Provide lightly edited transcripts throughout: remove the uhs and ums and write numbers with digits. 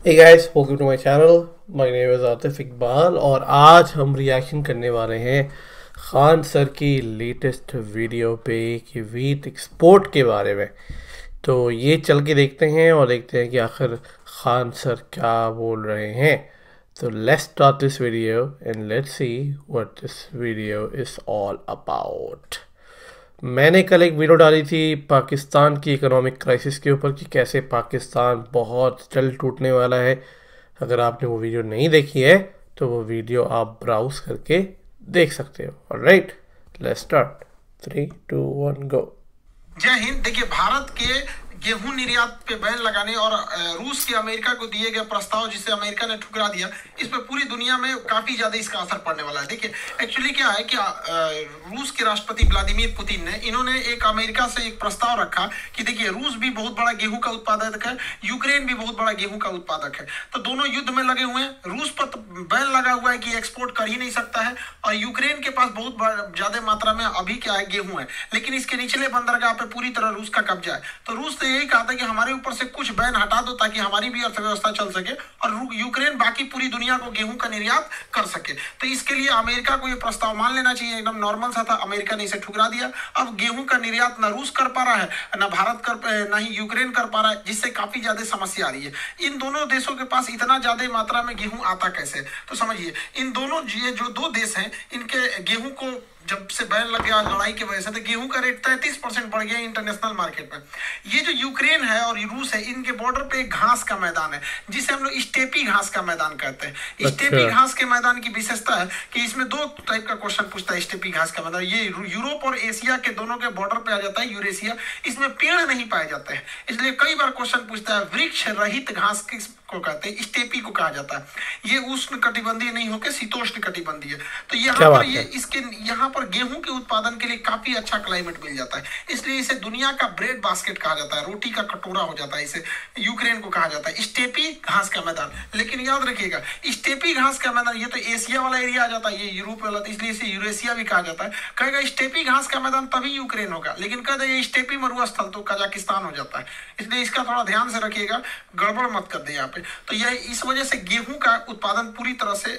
Hey guys, welcome to my channel. My name is Atif Iqbal और आज हम रिएक्शन करने वाले हैं खान सर की लेटेस्ट वीडियो पे कि वीट एक्सपोर्ट के बारे में। तो ये चल के देखते हैं और देखते हैं कि आखिर खान सर क्या बोल रहे हैं। तो let's start this video and let's see what this video is all about. मैंने कल एक वीडियो डाली थी पाकिस्तान की इकोनॉमिक क्राइसिस के ऊपर कि कैसे पाकिस्तान बहुत जल्द टूटने वाला है। अगर आपने वो वीडियो नहीं देखी है तो वो वीडियो आप ब्राउज करके देख सकते हो। Alright, let's start. 3, 2, 1 गो। जय हिंद। देखिए, भारत के गेहूं निर्यात पे बैन लगाने और रूस के अमेरिका को दिए गए प्रस्ताव जिसे अमेरिका ने ठुकरा दिया, इस पे पूरी दुनिया में काफी ज्यादा इसका असर पड़ने वाला है। देखिए, एक्चुअली क्या है कि रूस के राष्ट्रपति व्लादिमीर पुतिन ने इन्होंने एक अमेरिका से एक प्रस्ताव रखा कि देखिए, रूस भी बहुत बड़ा गेहूं का उत्पादक है, यूक्रेन भी बहुत बड़ा गेहूं का उत्पादक है, तो दोनों युद्ध में लगे हुए हैं। रूस पर तो बैन लगा हुआ है कि एक्सपोर्ट कर ही नहीं सकता है, और यूक्रेन के पास बहुत ज्यादा मात्रा में अभी क्या है, गेहूं है, लेकिन इसके निचले बंदरगाह पे पूरी तरह रूस का कब्जा है। तो रूस ने यही कहा था कि हमारे ऊपर से कुछ बैन हटा दो ताकि हमारी भी अर्थव्यवस्था चल सके और यूक्रेन बाकी पूरी दुनिया को गेहूं का निर्यात कर सके। तो इसके लिए अमेरिका को यह प्रस्ताव मान लेना चाहिए, एकदम नॉर्मल सा था। अमेरिका ने इसे ठुकरा दिया। अब गेहूं का निर्यात न रूस कर पा रहा है, न भारत कर, न ही यूक्रेन कर पा रहा है, जिससे काफी ज्यादा समस्या आ रही है। इन दोनों देशों के पास इतना ज्यादा मात्रा में गेहूं आता कैसे? तो समझिए, इन दोनों ये जो दो देश हैं, इनके गेहूं को जब से बैन लग गया लड़ाई की वजह से, तो गेहूं का रेट 33% बढ़ गया इंटरनेशनल मार्केट में। ये जो यूक्रेन है और रूस है, इनके बॉर्डर पे एक घास का मैदान है जिसे हम लोग स्टेपी घास का मैदान कहते हैं। स्टेपी घास के मैदान की विशेषता है कि इसमें दो टाइप का क्वेश्चन पूछता है। स्टेपी घास का मैदान ये यूरोप और एशिया के दोनों के बॉर्डर पे आ जाता है, यूरेशिया। इसमें पेड़ नहीं पाए जाते हैं, इसलिए कई बार क्वेश्चन पूछता है वृक्ष रहित घास किस को कहते हैं? स्टेपी को कहा जाता है। ये उष्ण कटिबंधीय नहीं होकर शीतोष्ण कटिबंधीय। तो यहाँ पर ये इसके यहाँ पर गेहूं के उत्पादन के लिए काफी अच्छा क्लाइमेट मिल जाता है, इसलिए इसे दुनिया का ब्रेड बास्केट कहा जाता है, रोटी का कटोरा हो जाता है। इसे यूक्रेन को कहा जाता है स्टेपी घास का मैदान। लेकिन याद रखिएगा, स्टेपी घास का मैदान ये तो एशिया वाला एरिया आ जाता है, ये यूरोप वाला, इसलिए इसे यूरेशिया भी कहा जाता है। कहेगा स्टेपी घास का मैदान तभी यूक्रेन होगा, लेकिन कह देगा स्टेपी मरुस्थल तो कजाकिस्तान हो जाता है। इसलिए इसका थोड़ा ध्यान से रखिएगा, गड़बड़ मत कर दे यहाँ पे। तो यह इस वजह से गेहूं का उत्पादन पूरी तरह से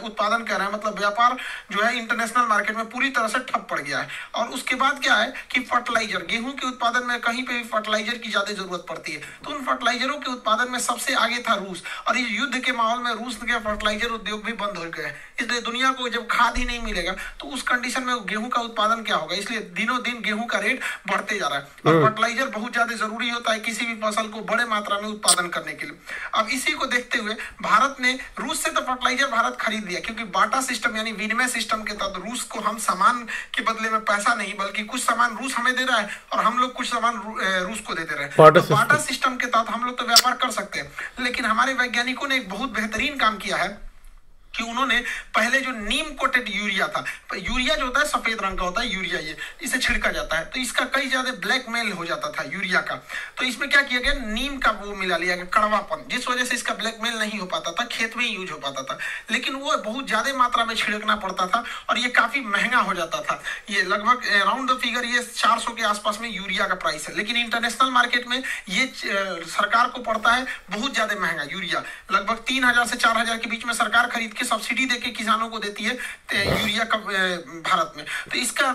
उत्पादन कर रहा है, मतलब व्यापार जो है इंटरनेशनल मार्केट में पूरी तरह से ठप पड़ गया है। और उसके बाद क्या है कि फर्टिलाइजर, गेहूं के उत्पादन में कहीं पे भी फर्टिलाइजर की ज्यादा जरूरत पड़ती है, तो उन फर्टिलाइजरों के उत्पादन में सबसे आगे था रूस। और इस युद्ध के माहौल में रूस के फर्टिलाइजर उद्योग भी बंद हो गए, इसलिए दुनिया को जब खाद ही नहीं मिलेगा तो उस कंडीशन में गेहूं का उत्पादन क्या होगा? इसलिए दिनों दिन गेहूं का रेट बढ़ते जा रहा है। और फर्टिलाइजर बहुत ज्यादा जरूरी होता है किसी भी फसल को बड़े मात्रा में उत्पादन करने के लिए। अब इसी को देखते हुए भारत ने रूस से तो फर्टिलाइजर भारत खरीद लिया, क्योंकि बाटा सिस्टम यानी विनिमय सिस्टम के तहत रूस को हम सामान के बदले में पैसा नहीं, बल्कि कुछ सामान रूस हमें दे रहा है और हम लोग कुछ सामान रूस को दे दे रहे हैं। तो बाटा सिस्टम के तहत हम लोग तो व्यापार कर सकते हैं। लेकिन हमारे वैज्ञानिकों ने एक बहुत बेहतरीन काम किया है कि उन्होंने पहले जो नीम कोटेड यूरिया था, यूरिया जो होता है सफेद रंग का होता है यूरिया, ये इसे छिड़का जाता है, तो इसका कई ज्यादा ब्लैकमेल हो जाता था यूरिया का। तो इसमें क्या किया गया, नीम का वो मिला लिया गया, कड़वापन, जिस वजह से इसका ब्लैकमेल नहीं हो पाता था, खेत में ही यूज हो पाता था। लेकिन वो बहुत ज्यादा मात्रा में छिड़कना पड़ता था और ये काफी महंगा हो जाता था। ये लगभग राउंड द फिगर ये 400 के आसपास में यूरिया का प्राइस है। लेकिन इंटरनेशनल मार्केट में ये सरकार को पड़ता है बहुत ज्यादा महंगा यूरिया, लगभग 3000 से 4000 के बीच में सरकार खरीद के सब्सिडी देके किसानों को देती है यूरिया का भारत में। तो इसका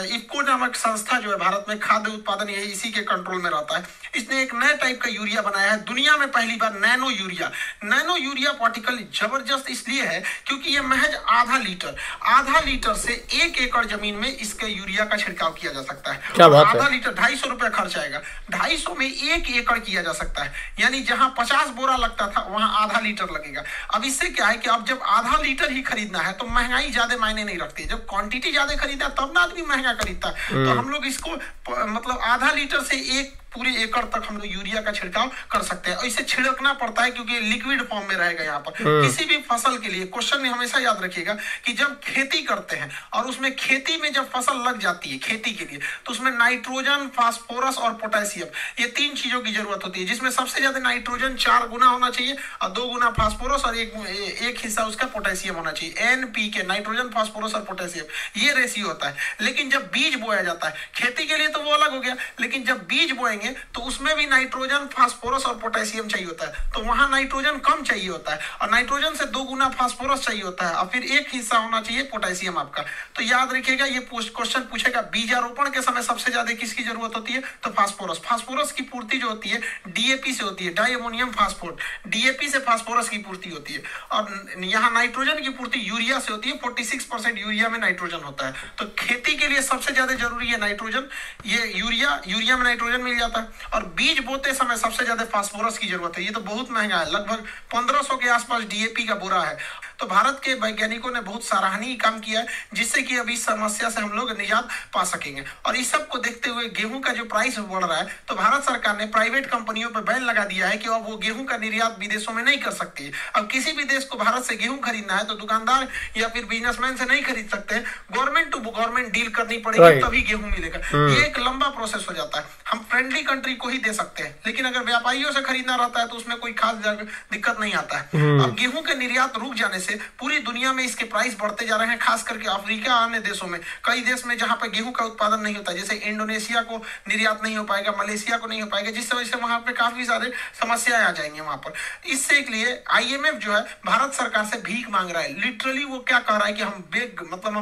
इफको नामक संस्था जो है भारत में खाद्य उत्पादन यही इसी के कंट्रोल में रहता है। इसने एक नए टाइप का यूरिया बनाया है, दुनिया में पहली बार nano urea. Nano urea particle जबरदस्त इसलिए है क्योंकि ये महज आधा लीटर से 1 एकड़ जमीन में इसके यूरिया का छिड़काव किया जा सकता है। क्या बात है? आधा लीटर 250 रुपया खर्च आएगा, 250 में 1 एकड़ किया जा सकता है, यानी जहां 50 बोरा लगता था वहां आधा लीटर लगेगा। अब इससे क्या है कि अब जब आधा लीटर ही खरीदना है तो महंगाई ज्यादा मायने नहीं रखती है। जब क्वांटिटी ज्यादा खरीदा तब ना आदमी महंगा खरीदता है। तो हम लोग इसको मतलब आधा लीटर से 1 पूरे एकड़ तक हम लोग यूरिया का छिड़काव कर सकते हैं। और इसे छिड़कना पड़ता है क्योंकि लिक्विड फॉर्म में रहेगा। यहाँ पर किसी भी फसल के लिए क्वेश्चन हमेशा याद रखिएगा कि जब खेती करते हैं और उसमें खेती में जब फसल लग जाती है खेती के लिए, तो उसमें नाइट्रोजन, फास्फोरस और पोटेशियम, ये 3 चीजों की जरूरत होती है, जिसमें सबसे ज्यादा नाइट्रोजन 4 गुना होना चाहिए और 2 गुना फास्फोरस और एक हिस्सा उसका पोटेशियम होना चाहिए। NPK, नाइट्रोजन, फास्फोरस और पोटेशियम, ये रेशियो होता है। लेकिन जब बीज बोया जाता है खेती के लिए तो वो अलग हो गया, लेकिन जब बीज बोएंगे करेंगे तो उसमें भी नाइट्रोजन, फास्फोरस और पोटेशियम चाहिए होता है। तो वहां नाइट्रोजन कम चाहिए होता है और नाइट्रोजन से 2 गुना फास्फोरस चाहिए होता है और फिर एक हिस्सा होना चाहिए पोटेशियम आपका। तो याद रखिएगा, ये क्वेश्चन पूछेगा बीजारोपण के समय सबसे ज्यादा किसकी जरूरत होती है, तो फास्फोरस। फास्फोरस की पूर्ति जो होती है डीएपी से होती है, डाई अमोनियम फास्फोरेट। डीएपी से फास्फोरस की पूर्ति होती है और यहाँ नाइट्रोजन की पूर्ति यूरिया से होती है। 46% यूरिया में नाइट्रोजन होता है। तो खेती के लिए सबसे ज्यादा जरूरी है नाइट्रोजन, ये यूरिया में नाइट्रोजन मिल जाता है। और बीज बोते समय सबसे ज्यादा फास्फोरस की जरूरत है। ये तो बहुत महंगा है, लगभग 1500 के आसपास डीएपी का बोरा है। तो भारत के वैज्ञानिकों ने बहुत सराहनीय काम किया है, जिससे कि अभी समस्या से हम लोग निजात पा सकेंगे। और इस सब को देखते हुए गेहूं का जो प्राइस बढ़ रहा है, तो भारत सरकार ने प्राइवेट कंपनियों पर बैन लगा दिया है कि अब वो गेहूं का निर्यात विदेशों में नहीं कर सकती। अब किसी भी देश को भारत से गेहूं खरीदना है तो दुकानदार या फिर बिजनेसमैन से नहीं खरीद सकते, गवर्नमेंट टू गवर्नमेंट डील करनी पड़ेगी, तभी गेहूं मिलेगा। ये एक लंबा प्रोसेस हो जाता है। हम फ्रेंडली कंट्री को ही दे सकते हैं, लेकिन अगर व्यापारियों से खरीदना रहता है तो उसमें कोई खास दिक्कत नहीं आता है। अब गेहूं के निर्यात रुक जाने से पूरी दुनिया में इसके प्राइस बढ़ते जा रहे हैं, खास करके अफ्रीका अन्य देशों में। कई देश में जहां पर गेहूं का उत्पादन नहीं होता, जैसे इंडोनेशिया को निर्यात नहीं हो पाएगा, मलेशिया को नहीं हो पाएगा, जिस वजह से वहां पे काफी सारे समस्याएं आ जाएंगी वहां पर। इससे के लिए आईएमएफ जो है भारत सरकार से भीख मांग रहा है। लिटरली वो क्या कह रहा है कि हम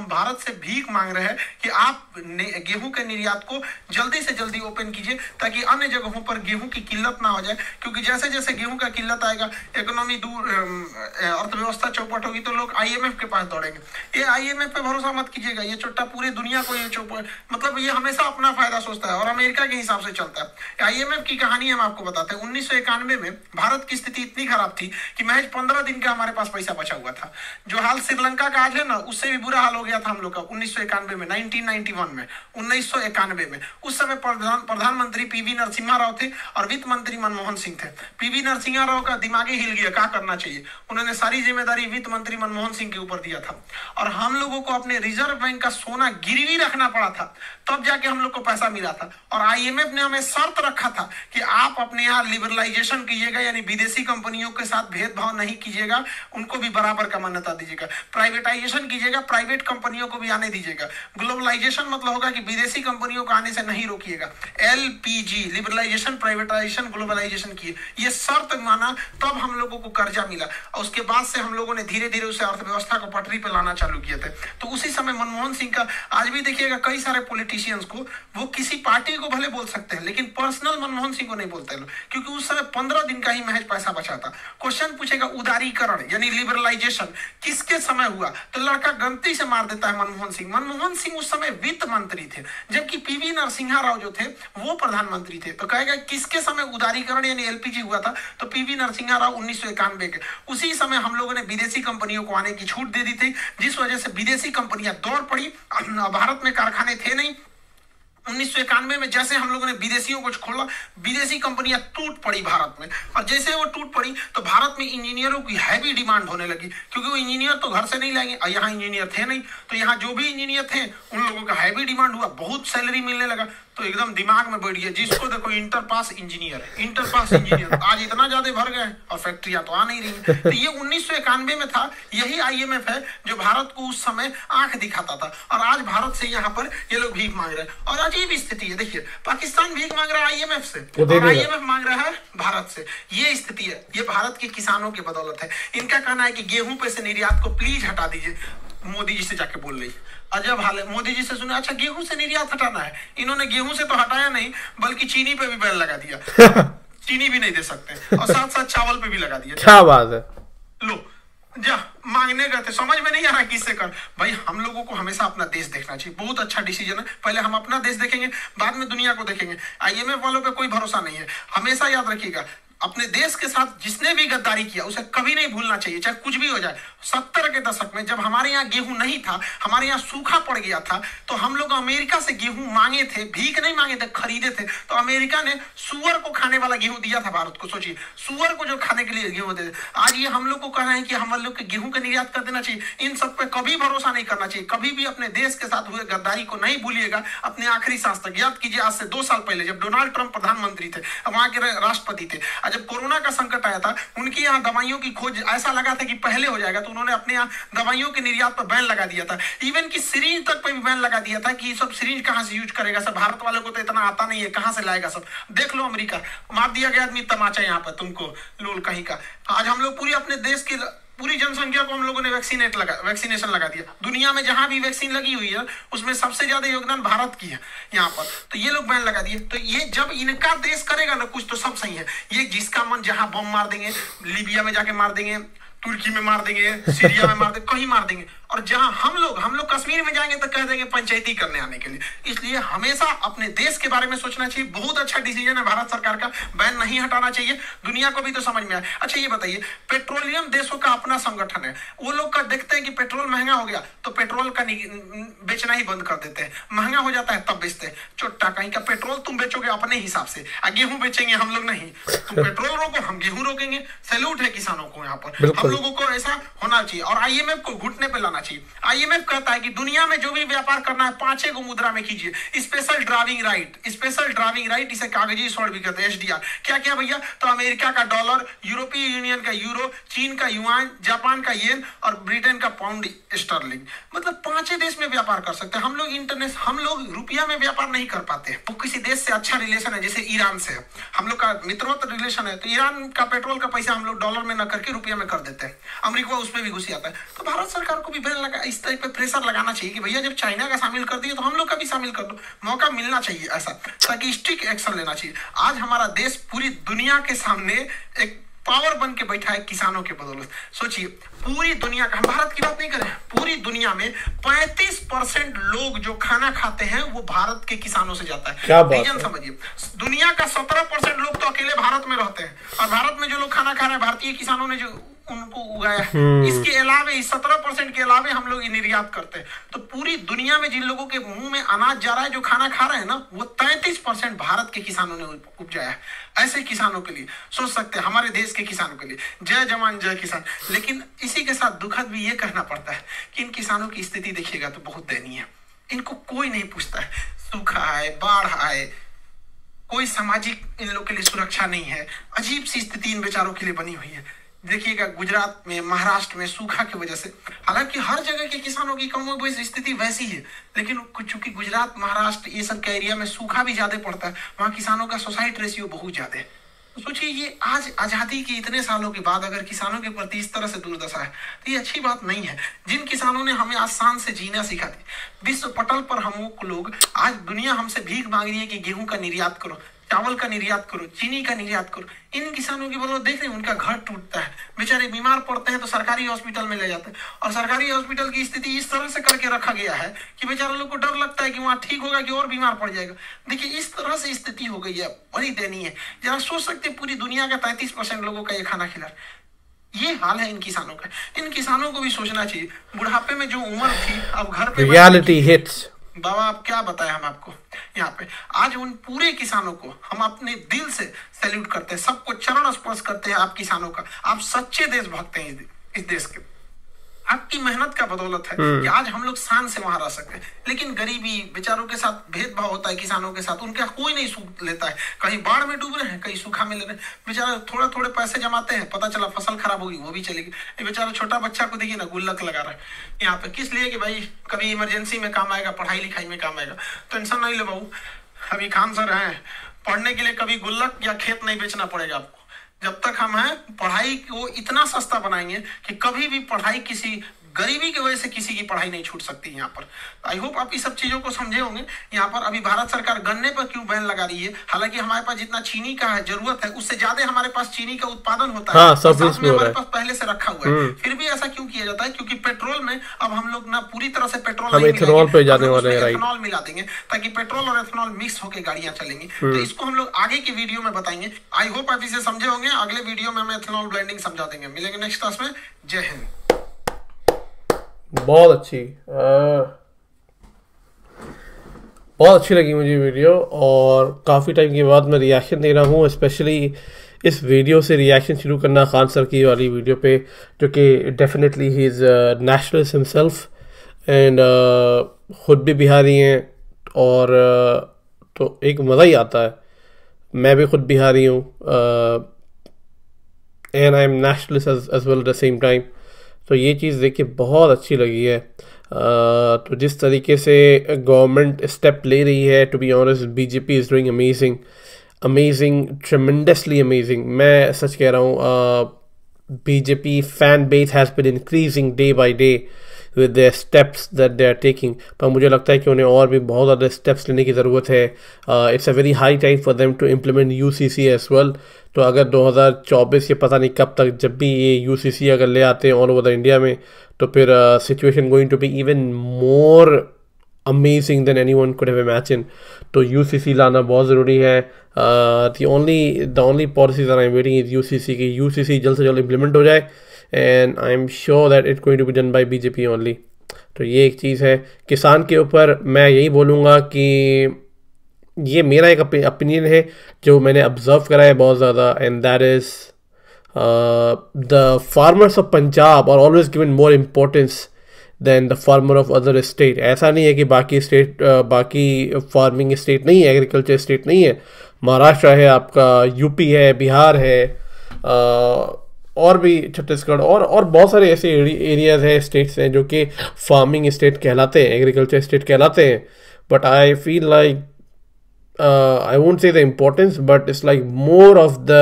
भारत से भीख मांग रहे हैं कि आप गेहूं के निर्यात को जल्दी से जल्दी ओपन कीजिए, ताकि अन्य जगहों पर गेहूं की किल्लत ना हो जाए। क्योंकि जैसे जैसे गेहूं का किल्लत आएगा, इकोनॉमी दूर, अर्थव्यवस्था चौपट होगी, तो लोग आईएमएफ के पास दौड़ेंगे। ये आईएमएफ पे भरोसा मत कीजिएगा, ये चुट्टा पूरी दुनिया को ये चौपट, मतलब ये हमेशा अपना फायदा सोचता है और अमेरिका के हिसाब से चलता है। आईएमएफ की कहानी हम आपको बताते हैं। 1991 में भारत की स्थिति इतनी खराब थी कि महज 15 दिन का हमारे पास पैसा बचा हुआ था। जो हाल श्रीलंका का आज है ना, उससे भी बुरा हाल हो गया था हम लोग का 1991 में, 1991 में। उस समय प्रधानमंत्री पीवी नरसिम्हा राव थे और वित्त मंत्री मनमोहन सिंह थे। पीवी नरसिम्हा राव का दिमाग ही हिल गया, क्या करना चाहिए। उन्होंने सारी जिम्मेदारी वित्त मंत्री मनमोहन सिंह के ऊपर दिया था और हम लोगों को अपने रिजर्व बैंक का सोना गिरवी रखना पड़ा था, तब जाके हम लोग को पैसा मिला था। और आईएमएफ ने हमें शर्त रखा था कि आप अपने यहाँ लिबरलाइजेशन कीजिएगा, यानी विदेशी कंपनियों के साथ भेदभाव नहीं कीजिएगा, उनको भी बराबर का मान्यता दीजिएगा। प्राइवेटाइजेशन कीजिएगा, प्राइवेट कंपनियों को भी आने दीजिएगा। ग्लोबलाइजेशन मतलब होगा कि विदेशी कंपनियों को आने से नहीं रोकिएगा। एलपीजी, लिबरलाइजेशन, प्राइवेटाइजेशन, ग्लोबलाइजेशन की ये शर्त माना, तब हम लोगों को कर्जा मिला। और उसके बाद से हम लोगों ने धीरे धीरे उसे अर्थव्यवस्था को पटरी पर लाना चालू किए थे। तो उसी समय मनमोहन सिंह का, आज भी देखिएगा कई सारे पॉलिटिशियंस को, वो किसी पार्टी को भले बोल सकते हैं, लेकिन पर्सनल मनमोहन सिंह को नहीं बोलते लोग, क्योंकि उस समय 15 दिन का ही महज पैसा बचा था। क्वेश्चन पूछेगा उदारीकरण यानी लिबरलाइजेशन किसके समय हुआ, तो लड़का गलती से मार देता है मनमोहन सिंह। मनमोहन सिंह उस समय वित्त मंत्री थे, जबकि पीवी नरसिम्हा राव जो थे वो प्रधानमंत्री थे। तो कहेगा किसके समय उदारीकरण यानी एलपीजी हुआ था, तो पीवी नरसिम्हा राव 1991 के। उसी समय हम लोगों ने विदेशी कंपनियों को आने की छूट दे दी थी, जिस वजह से विदेशी कंपनियां दौड़ पड़ी। भारत में कारखाने थे नहीं। 1991 में जैसे हम लोगों ने विदेशियों को खोला, विदेशी कंपनियां टूट पड़ी भारत में। और जैसे वो टूट पड़ी तो भारत में इंजीनियरों की हैवी डिमांड होने लगी, क्योंकि वो इंजीनियर तो घर से नहीं लाएंगे, और यहाँ इंजीनियर थे नहीं, तो यहाँ जो भी इंजीनियर थे उन लोगों का हैवी डिमांड हुआ, बहुत सैलरी मिलने लगा। तो एकदम दिमाग में बैठ गया, जिसको देखो इंटर पास इंजीनियर आज इतना ज्यादा भर गए और फैक्ट्रियां तो आ नहीं रही। तो ये 1991 में था। यही आईएमएफ है जो भारत को उस समय आंख दिखाता था, और आज भारत से यहाँ पर ये लोग भीख मांग रहे हैं। और अजीब स्थिति है, देखिए पाकिस्तान भीख मांग रहा है आईएमएफ से और आईएमएफ मांग रहा है भारत से। ये स्थिति है, ये भारत के किसानों की बदौलत है। इनका कहना है कि गेहूं पे से निर्यात को प्लीज हटा दीजिए। मोदी जी से जाके बोल रही, अजब हाल है। मोदी जी से सुना, अच्छा गेहूं से निर्यात हटाना है। इन्होंने गेहूं से तो हटाया नहीं, बल्कि चीनी पे भी बैन लगा दिया। चीनी भी नहीं दे सकते, और साथ साथ चावल पे भी लगा दिया। क्या बात है। लो जा मांगने गए थे, समझ में नहीं आ रहा किससे कर। भाई हम लोगों को हमेशा अपना देश देखना चाहिए, बहुत अच्छा डिसीजन है। पहले हम अपना देश देखेंगे, बाद में दुनिया को देखेंगे। आईएमएफ वालों पे कोई भरोसा नहीं है। हमेशा याद रखिएगा, अपने देश के साथ जिसने भी गद्दारी किया उसे कभी नहीं भूलना चाहिए, चाहे कुछ भी हो जाए। 70 के दशक में जब हमारे यहाँ गेहूं नहीं था, हमारे यहाँ सूखा पड़ गया था, तो हम लोग अमेरिका से गेहूं मांगे थे, भीख नहीं मांगे थे, खरीदे थे। तो अमेरिका ने सुअर को खाने वाला गेहूं दिया था भारत को। सोचिए, सुअर को जो खाने के लिए गेहूं दे। आज ये हम लोग को कहना है कि हम लोग के गेहूं का निर्यात कर देना चाहिए। इन सब पे कभी भरोसा नहीं करना चाहिए। कभी भी अपने देश के साथ हुए गद्दारी को नहीं भूलिएगा, अपने आखिरी सांस तक। याद कीजिए, आज से 2 साल पहले जब डोनाल्ड ट्रंप प्रधानमंत्री थे, वहां के राष्ट्रपति थे, जब कोरोना का संकट आया था, उनके यहाँ दवाइयों की खोज ऐसा लगा था कि पहले हो जाएगा, तो उन्होंने अपने यहाँ दवाइयों के निर्यात पर बैन लगा दिया था। इवन की सिरिंज तक पे भी बैन लगा दिया था कि सब सिरिंज कहाँ से यूज करेगा, सब भारत वालों को तो इतना आता नहीं है, कहाँ से लाएगा सब। देख लो अमेरिका, मार दिया गया आदमी तमाचा यहाँ पर तुमको, लोल कहीं का। आज हम लोग पूरी अपने देश की पूरी जनसंख्या को हम लोगों ने वैक्सीनेशन लगा दिया। दुनिया में जहां भी वैक्सीन लगी हुई है उसमें सबसे ज्यादा योगदान भारत की है यहाँ पर। तो ये लोग बैन लगा दिए। तो ये जब इनका देश करेगा ना कुछ, तो सब सही है। ये जिसका मन जहां बम मार देंगे, लीबिया में जाके मार देंगे, तुर्की में मार देंगे, सीरिया में मार देंगे, कहीं मार देंगे। और जहां हम लोग कश्मीर में जाएंगे तो कह देंगे पंचायती करने आने के लिए। इसलिए हमेशा अपने देश के बारे में सोचना चाहिए। बहुत अच्छा डिसीजन है भारत सरकार का, बैन नहीं हटाना चाहिए। दुनिया को भी तो समझ में आए। अच्छा ये बताइए, पेट्रोलियम देशों का अपना संगठन है, वो लोग का देखते हैं कि पेट्रोल महंगा हो गया तो पेट्रोल का बेचना ही बंद कर देते हैं। महंगा हो जाता है तब बेचते हैं। चोट्टा कहीं का पेट्रोल तुम बेचोगे अपने हिसाब से, गेहूं बेचेंगे हम लोग नहीं। तुम पेट्रोल रोको, हम गेहूं रोकेंगे। सैल्यूट है किसानों को यहाँ पर। हम लोगों को ऐसा होना चाहिए। और IMF को घुटने पे लाना चाहिए। IMF कहता है कि दुनिया में जो भी व्यापार करना है 5 गो मुद्रा में कीजिए। स्पेशल ड्राइविंग राइट, इसे कागजी स्वर्ण भी कहते हैं, SDR। क्या क्या भैया? तो अमेरिका का डॉलर, यूरोपीय यूनियन का यूरो, चीन का युआन, जापान का येन और ब्रिटेन का पाउंड स्टर्लिंग। मतलब 5 देश में व्यापार कर सकते हैं हम लोग रुपया में व्यापार नहीं कर पाते। वो किसी देश से अच्छा रिलेशन है, जैसे ईरान से हम लोग का मित्रोत्तर रिलेशन है, तो ईरान का पेट्रोल का पैसा हम लोग डॉलर में न करके रुपया में कर देते हैं। अमेरिका उसमें भी घुस जाता है। तो भारत सरकार को भी इस तरह पे प्रेशर लगाना चाहिए कि भैया जब चाइना का शामिल कर दिए तो हम लोग का भी शामिल कर दो। मौका मिलना चाहिए ऐसा, ताकि स्ट्रिक्ट एक्शन लेना चाहिए। आज हमारा देश पूरी दुनिया के सामने एक पावर बन के बैठा है किसानों के बदौलत। सोचिए, पूरी दुनिया का, हम भारत की बात नहीं करें, पूरी दुनिया में 35% लोग जो खाना खाते हैं वो भारत के किसानों से जाता है। रीजन समझिए, दुनिया का 17% लोग तो अकेले भारत में रहते हैं, और भारत में जो लोग खाना खा रहे हैं भारतीय किसानों ने जो उनको उगाया है। इसके अलावे 17% के अलावे हम लोग निर्यात करते हैं। तो पूरी दुनिया में जिन लोगों के मुंह में अनाज जा रहा है, जो खाना खा रहे हैं ना, वो 33% भारत के किसानों ने उपजाया है। ऐसे किसानों के लिए सोच सकते हैं, हमारे देश के किसानों के लिए जय जवान जय किसान। लेकिन इसी के साथ दुखद भी ये कहना पड़ता है कि इन किसानों की स्थिति देखिएगा तो बहुत दयनीय है। इनको कोई नहीं पूछता है। सूखा आए, बाढ़ आए, कोई सामाजिक इन लोग के लिए सुरक्षा नहीं है। अजीब सी स्थिति इन बेचारों के लिए बनी हुई है। देखिएगा गुजरात में, महाराष्ट्र में सूखा की वजह से, हालांकि हर जगह के किसानों की कम बेसी स्थिति वैसी है, लेकिन चूंकि गुजरात, महाराष्ट्र ये सब के एरिया में सूखा भी ज्यादा पड़ता है, वहाँ किसानों का सुसाइड रेशियो बहुत ज्यादा है। तो सोचिए, ये आज आजादी के इतने सालों के बाद अगर किसानों के प्रति इस तरह से दुर्दशा है तो ये अच्छी बात नहीं है। जिन किसानों ने हमें आसान से जीना सिखा दी, विश्व पटल पर हम लोग, आज दुनिया हमसे भीख मांग रही है कि गेहूं का निर्यात करो, चावल का निर्यात करो, चीनी का निर्यात करो। इन किसानों की बदौलत देख रहे हैं, उनका घर टूटता है, बेचारे बीमार पड़ते हैं तो सरकारी हॉस्पिटल में ले जाते हैं, और सरकारी हॉस्पिटल की स्थिति इस तरह से करके रखा गया है कि बेचारे लोग को डर लगता है कि वहां ठीक होगा कि और बीमार पड़ जाएगा। देखिए, इस तरह से स्थिति हो गई है, बड़ी दयनीय है। जरा सोच सकते हैं, पूरी दुनिया का 33% लोगों का ये खाना खिला, ये हाल है इन किसानों का। इन किसानों को भी सोचना चाहिए। बुढ़ापे में जो उम्र थी, अब घर पे रियलिटी हिट्स। बाबा आप क्या बताएं हम आपको यहाँ पे। आज उन पूरे किसानों को हम अपने दिल से सैल्यूट करते हैं, सबको चरण स्पर्श करते हैं। आप किसानों का, आप सच्चे देशभक्त हैं इस देश के। आपकी मेहनत का बदौलत है कि आज हम लोग शान से वहां रह सकते हैं। लेकिन गरीबी, बेचारों के साथ भेदभाव होता है किसानों के साथ, उनका कोई नहीं सूख लेता है। कहीं बाढ़ में डूब रहे हैं, कहीं सूखा में ले रहे हैं। बेचारा थोड़ा थोड़े पैसे जमाते हैं, पता चला फसल खराब होगी, वो भी चलेगी। ये बेचारा छोटा बच्चा को देखिए ना, गुल्लक लगा रहा है यहाँ पे, किस लिए? कि भाई कभी इमरजेंसी में काम आएगा, पढ़ाई लिखाई में काम आएगा। टेंशन नहीं लो बाबू, अभी खान सर हैं, पढ़ने के लिए कभी गुल्लक या खेत नहीं बेचना पड़ेगा आपको। जब तक हम हैं, पढ़ाई को इतना सस्ता बनाएंगे कि कभी भी पढ़ाई, किसी गरीबी की वजह से किसी की पढ़ाई नहीं छूट सकती यहाँ पर। आई होप आप इस सब चीजों को समझे होंगे। यहाँ पर अभी भारत सरकार गन्ने पर क्यों बैन लगा रही है? हालांकि हमारे पास जितना चीनी का जरूरत है, उससे ज्यादा हमारे पास चीनी का उत्पादन होता है। हाँ, सब में हमारे पास पहले से रखा हुआ है। फिर भी ऐसा क्यों किया जाता है? क्योंकि पेट्रोल में अब हम लोग ना पूरी तरह से पेट्रोल एथेनॉल पे जाने वाले हैं, एथेनॉल मिला देंगे, ताकि पेट्रोल और एथेनॉल मिक्स होकर गाड़ियां चलेंगी। तो इसको हम लोग आगे की वीडियो में बताएंगे। आई होप आप इसे समझे होंगे। अगले वीडियो में हम एथेनॉल ब्लेंडिंग समझा देंगे। मिलेंगे नेक्स्ट क्लास में। जय हिंद। बहुत अच्छी लगी मुझे वीडियो, और काफ़ी टाइम के बाद मैं रिएक्शन दे रहा हूँ। स्पेशली इस वीडियो से रिएक्शन शुरू करना खान सर की वाली वीडियो पे, जो कि definitely he is nationalist himself, and ख़ुद भी बिहारी हैं, और तो एक मज़ा ही आता है। मैं भी ख़ुद बिहारी हूँ, and I am nationalist as well at the same time. तो ये चीज़ देख के बहुत अच्छी लगी है। तो जिस तरीके से गवर्नमेंट स्टेप ले रही है, to be honest BJP is doing amazing, amazing, tremendously amazing. मैं सच कह रहा हूँ, BJP fan base has been increasing day by day with the steps that they are taking. पर मुझे लगता है कि उन्हें और भी बहुत ज़्यादा स्टेप्स लेने की ज़रूरत है। It's a very high time for them to implement UCC as well. तो अगर 2024 या पता नहीं कब तक जब भी ये यूसीसी अगर ले आते हैं ऑल ओवर द इंडिया में, तो फिर situation going to be even more amazing than anyone could have imagine. तो यूसीसी लाना बहुत ज़रूरी है। The only policies I am waiting is UCC की यूसीसी जल्द से जल्द इम्प्लीमेंट हो जाए, and I am sure that it going to be done by BJP only. तो ये एक चीज़ है। किसान के ऊपर मैं यही बोलूँगा कि ये मेरा एक ओपिनियन है जो मैंने ऑब्जर्व करा है बहुत ज़्यादा, and that is the farmers of Punjab are always given more importance than the farmer of other state. ऐसा नहीं है कि बाकी स्टेट बाकी फार्मिंग स्टेट नहीं है, एग्रीकल्चर स्टेट नहीं है। महाराष्ट्र है आपका, यूपी है, बिहार है, और भी छत्तीसगढ़ और बहुत सारे ऐसे एरियाज़ हैं, स्टेट्स हैं जो कि फार्मिंग स्टेट कहलाते हैं, एग्रीकल्चर स्टेट कहलाते हैं। But I feel like I won't say the importance, but it's like more of the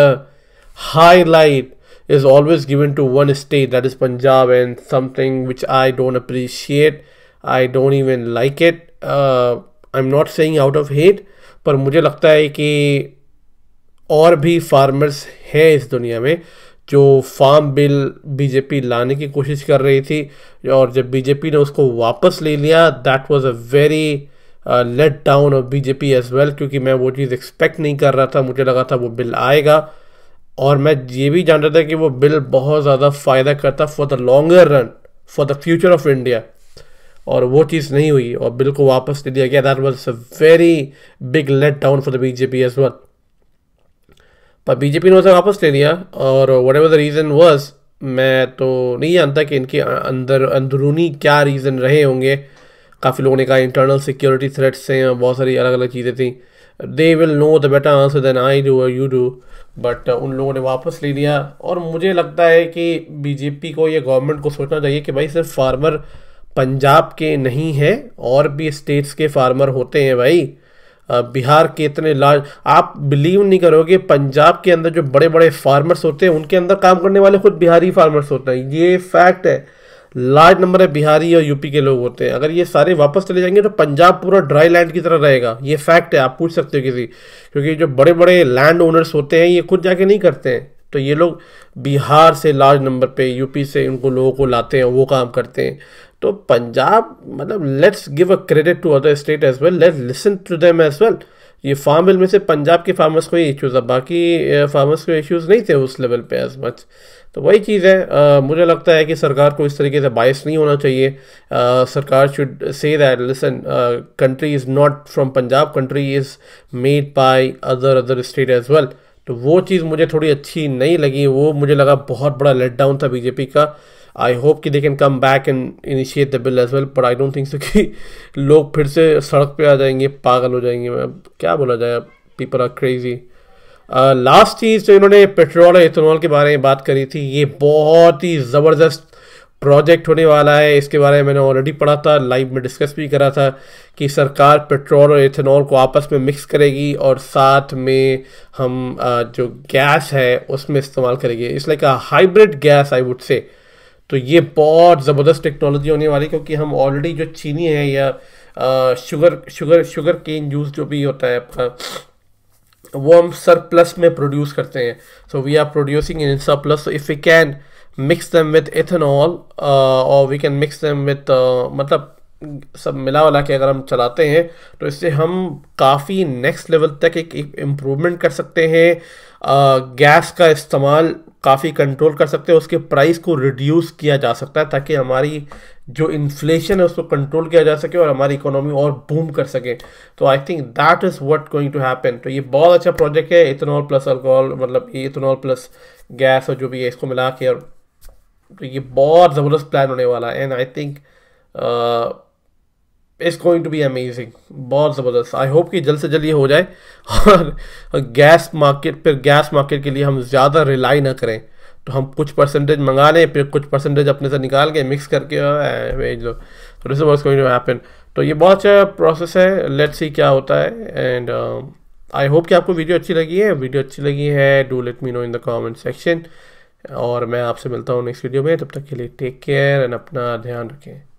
highlight is always given to one state, that is Punjab, and something which I don't appreciate. I don't even like it. I'm not saying out of hate, पर मुझे लगता है कि और भी farmers हैं इस दुनिया में जो फार्म बिल बीजेपी लाने की कोशिश कर रही थी, और जब बीजेपी ने उसको वापस ले लिया, that was a very let down of BJP as well, क्योंकि मैं वो चीज़ एक्सपेक्ट नहीं कर रहा था। मुझे लगा था वो बिल आएगा, और मैं ये भी जान रहा था कि वो बिल बहुत ज़्यादा फ़ायदा करता for the longer run, for the future of India, और वो चीज़ नहीं हुई और बिल को वापस ले दिया गया। That was a very big let down for the BJP as well. पर बीजेपी ने उसे वापस ले लिया, और whatever the reason was, मैं तो नहीं जानता कि इनके अंदरूनी क्या रीज़न रहे होंगे। काफ़ी लोगों ने कहा इंटरनल सिक्योरिटी थ्रेट्स हैं, बहुत सारी अलग अलग चीज़ें थी। They will know the better answer than I do और यू डू, बट उन लोगों ने वापस ले लिया। और मुझे लगता है कि बीजेपी को या गवर्नमेंट को सोचना चाहिए कि भाई सिर्फ फार्मर पंजाब के नहीं है, और भी स्टेट्स के फार्मर होते हैं भाई। बिहार के इतने लार्ज, आप बिलीव नहीं करोगे, पंजाब के अंदर जो बड़े बड़े फार्मर्स होते हैं उनके अंदर काम करने वाले खुद बिहारी फार्मर्स होते हैं। ये फैक्ट है। लार्ज नंबर है बिहारी और यूपी के लोग होते हैं। अगर ये सारे वापस चले जाएंगे तो पंजाब पूरा ड्राई लैंड की तरह रहेगा। ये फैक्ट है, आप पूछ सकते हो किसी, क्योंकि जो बड़े बड़े लैंड ओनर्स होते हैं ये खुद जाके नहीं करते हैं। तो ये लोग बिहार से लार्ज नंबर पे, यूपी से उनको लोगों को लाते हैं, वो काम करते हैं। तो पंजाब, मतलब let's give a credit to other state as well, let's listen to them as well. ये फार्म बिल में से पंजाब के फार्मर्स को ही इश्यूज़ है, बाकी फार्मर्स को इश्यूज़ नहीं थे उस लेवल पे एज मच। तो वही चीज़ है। मुझे लगता है कि सरकार को इस तरीके से बायस नहीं होना चाहिए। सरकार should say that listen, country is not from Punjab, country is made by other state as well. तो वो चीज़ मुझे थोड़ी अच्छी नहीं लगी, वो मुझे लगा बहुत बड़ा लेट डाउन था बीजेपी का। आई होप कि they can come back and initiate the bill as well, but I don't think so कि लोग फिर से सड़क पे आ जाएंगे, पागल हो जाएंगे। क्या बोला जाए, पीपल आर क्रेजी। लास्ट चीज़ जो इन्होंने पेट्रोल और इथेनॉल के बारे में बात करी थी, ये बहुत ही ज़बरदस्त प्रोजेक्ट होने वाला है। इसके बारे में मैंने ऑलरेडी पढ़ा था, लाइव में डिस्कस भी करा था कि सरकार पेट्रोल और इथेनॉल को आपस में मिक्स करेगी और साथ में हम जो गैस है उसमें इस्तेमाल करेंगे। It's like a hybrid gas I would say. तो ये बहुत ज़बरदस्त टेक्नोलॉजी होने वाली, क्योंकि हम ऑलरेडी जो चीनी है या शुगर केन जूस जो भी होता है आपका, वो हम सरप्लस में प्रोड्यूस करते हैं। So we are producing in surplus. So if we can mix them with ethanol और we can mix them with, मतलब सब मिला वाला के अगर हम चलाते हैं तो इससे हम काफ़ी नेक्स्ट लेवल तक एक इम्प्रूवमेंट कर सकते हैं। गैस का इस्तेमाल काफ़ी कंट्रोल कर सकते हैं, उसके प्राइस को रिड्यूस किया जा सकता है ताकि हमारी जो इन्फ्लेशन है उसको कंट्रोल किया जा सके और हमारी इकोनॉमी और बूम कर सके। तो I think that is what going to happen. तो ये बहुत अच्छा प्रोजेक्ट है, इथेनॉल प्लस अल्कोहल, मतलब ये इथेनॉल प्लस गैस और जो भी है इसको मिला के, और तो ये बहुत ज़बरदस्त प्लान होने वाला है। And I think it's going to be amazing, बहुत ज़बरदस्त। आई होप कि जल्द से जल्द ये हो जाए और गैस मार्केट के लिए हम ज़्यादा रिलाई ना करें। तो हम कुछ परसेंटेज मंगा लें, फिर कुछ परसेंटेज अपने से निकाल के मिक्स करके भेज दो। तो this is what's going to happen. तो ये बहुत अच्छा प्रोसेस है, लेट्स सी क्या होता है। एंड आई होप कि आपको वीडियो अच्छी लगी है। वीडियो अच्छी लगी है do let me know in the comment section, और मैं आपसे मिलता हूँ नेक्स्ट वीडियो में। तब तक के लिए टेक केयर एंड अपना ध्यान रखें।